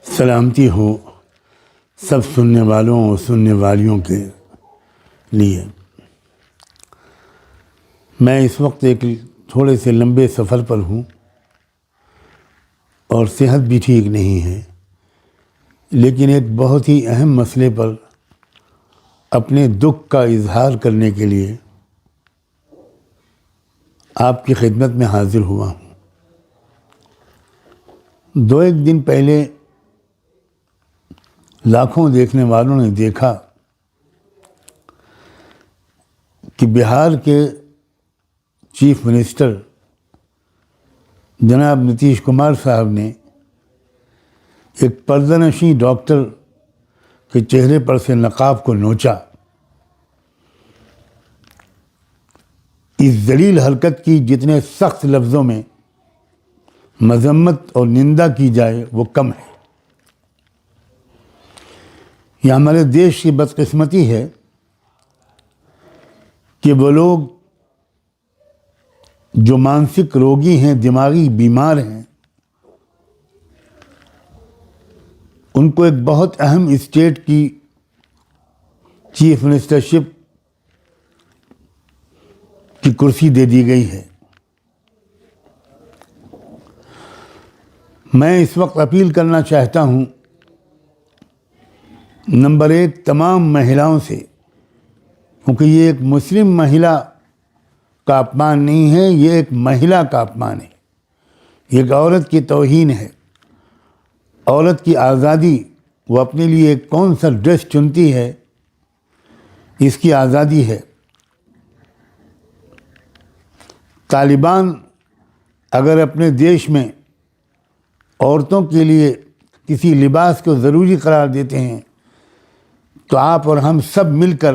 سلامتی ہو سب سننے والوں اور سننے والیوں کے لیے۔ میں اس وقت ایک تھوڑے سے لمبے سفر پر ہوں اور صحت بھی ٹھیک نہیں ہے، لیکن ایک بہت ہی اہم مسئلے پر اپنے دکھ کا اظہار کرنے کے لیے آپ کی خدمت میں حاضر ہوا ہوں۔ دو ایک دن پہلے لاکھوں دیکھنے والوں نے دیکھا کہ بہار کے چیف منسٹر جناب نتیش کمار صاحب نے ایک پردہ نشیں ڈاکٹر کے چہرے پر سے نقاب کو نوچا۔ اس ذلیل حرکت کی جتنے سخت لفظوں میں مذمت اور نندا کی جائے وہ کم ہے۔ یہ ہمارے دیش کی بدقسمتی ہے کہ وہ لوگ جو مانسک روگی ہیں، دماغی بیمار ہیں، ان کو ایک بہت اہم اسٹیٹ کی چیف منسٹرشپ کی کرسی دے دی گئی ہے۔ میں اس وقت اپیل کرنا چاہتا ہوں، نمبر ایک تمام مہیلاؤں سے، کیونکہ یہ ایک مسلم مہیلا کا اپمان نہیں ہے، یہ ایک مہیلا کا اپمان ہے، یہ ایک عورت کی توہین ہے۔ عورت کی آزادی، وہ اپنے لیے کون سا ڈریس چنتی ہے، اس کی آزادی ہے۔ طالبان اگر اپنے دیش میں عورتوں کے لیے کسی لباس کو ضروری قرار دیتے ہیں تو آپ اور ہم سب مل کر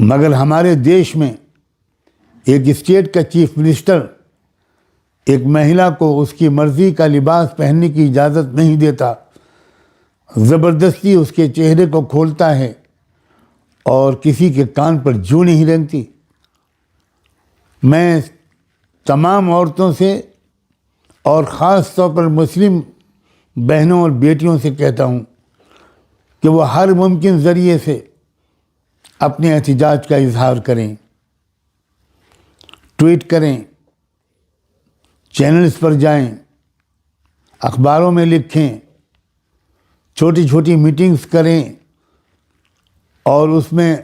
مگر ہمارے دیش میں ایک اسٹیٹ کا چیف منسٹر ایک مہیلا کو اس کی مرضی کا لباس پہننے کی اجازت نہیں دیتا، زبردستی اس کے چہرے کو کھولتا ہے اور کسی کے کان پر جو نہیں رینگتی۔ میں تمام عورتوں سے اور خاص طور پر مسلم بہنوں اور بیٹیوں سے کہتا ہوں کہ وہ ہر ممکن ذریعے سے اپنے احتجاج کا اظہار کریں، ٹویٹ کریں، چینلز پر جائیں، اخباروں میں لکھیں، چھوٹی چھوٹی میٹنگز کریں اور اس میں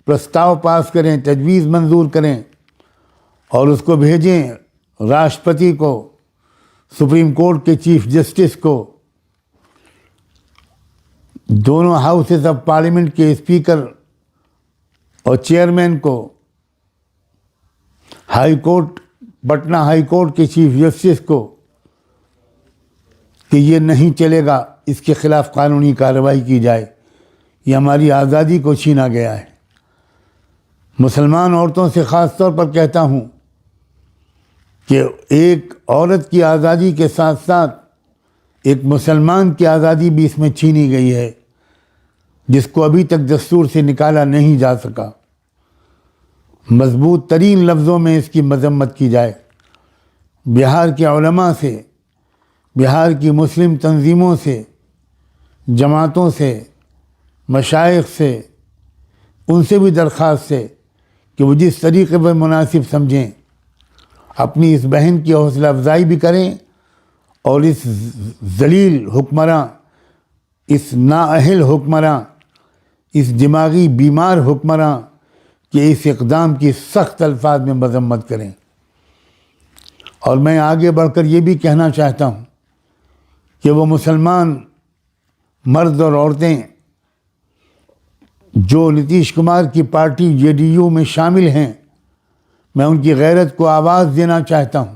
پرستاؤ پاس کریں، تجویز منظور کریں اور اس کو بھیجیں راشٹرپتی کو، سپریم کورٹ کے چیف جسٹس کو، دونوں ہاؤسز آف پارلیمنٹ کے اسپیکر اور چیئرمین کو، high court, Patna high court کے چیف جسٹس کو، کہ یہ نہیں چلے گا، اس کے خلاف قانونی کارروائی کی جائے، یہ ہماری آزادی کو چھینا گیا ہے۔ مسلمان عورتوں سے خاص طور پر کہتا ہوں کہ ایک عورت کی آزادی کے ساتھ ساتھ ایک مسلمان کی آزادی بھی اس میں چھینی گئی ہے، جس کو ابھی تک دستور سے نکالا نہیں جا سکا۔ مضبوط ترین لفظوں میں اس کی مذمت کی جائے۔ بہار کے علماء سے، بہار کی مسلم تنظیموں سے، جماعتوں سے، مشائخ سے، ان سے بھی درخواست ہے کہ وہ جس طریقے پر مناسب سمجھیں اپنی اس بہن کی حوصلہ افزائی بھی کریں اور اس ذلیل حکمراں، اس نااہل حکمراں، اس دماغی بیمار حکمراں کے اس اقدام کی سخت الفاظ میں مذمت کریں۔ اور میں آگے بڑھ کر یہ بھی کہنا چاہتا ہوں کہ وہ مسلمان مرد اور عورتیں جو نتیش کمار کی پارٹی JDU میں شامل ہیں، میں ان کی غیرت کو آواز دینا چاہتا ہوں۔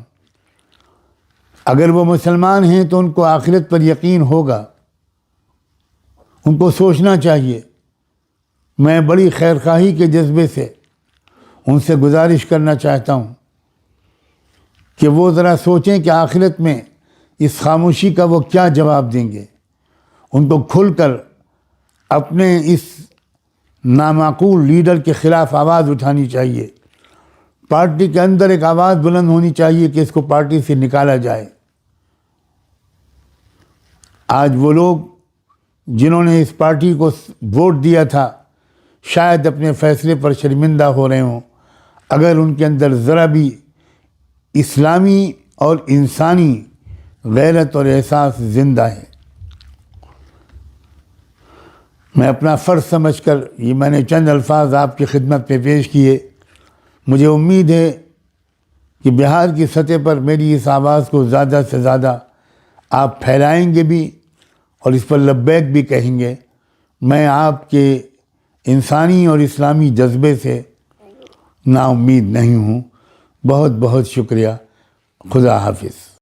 اگر وہ مسلمان ہیں تو ان کو آخرت پر یقین ہوگا، ان کو سوچنا چاہیے۔ میں بڑی خیرخواہی کے جذبے سے ان سے گزارش کرنا چاہتا ہوں کہ وہ ذرا سوچیں کہ آخرت میں اس خاموشی کا وہ کیا جواب دیں گے۔ ان کو کھل کر اپنے اس نامعقول لیڈر کے خلاف آواز اٹھانی چاہیے۔ پارٹی کے اندر ایک آواز بلند ہونی چاہیے کہ اس کو پارٹی سے نکالا جائے۔ آج وہ لوگ جنہوں نے اس پارٹی کو ووٹ دیا تھا شاید اپنے فیصلے پر شرمندہ ہو رہے ہوں اگر ان کے اندر ذرا بھی اسلامی اور انسانی غیرت اور احساس زندہ ہے۔ میں اپنا فرض سمجھ کر یہ میں نے چند الفاظ آپ کی خدمت پہ پیش کیے۔ مجھے امید ہے کہ بہار کی سطح پر میری اس آواز کو زیادہ سے زیادہ آپ پھیلائیں گے بھی اور اس پر لبیک بھی کہیں گے۔ میں آپ کے انسانی اور اسلامی جذبے سے نا امید نہیں ہوں۔ بہت بہت شکریہ۔ خدا حافظ۔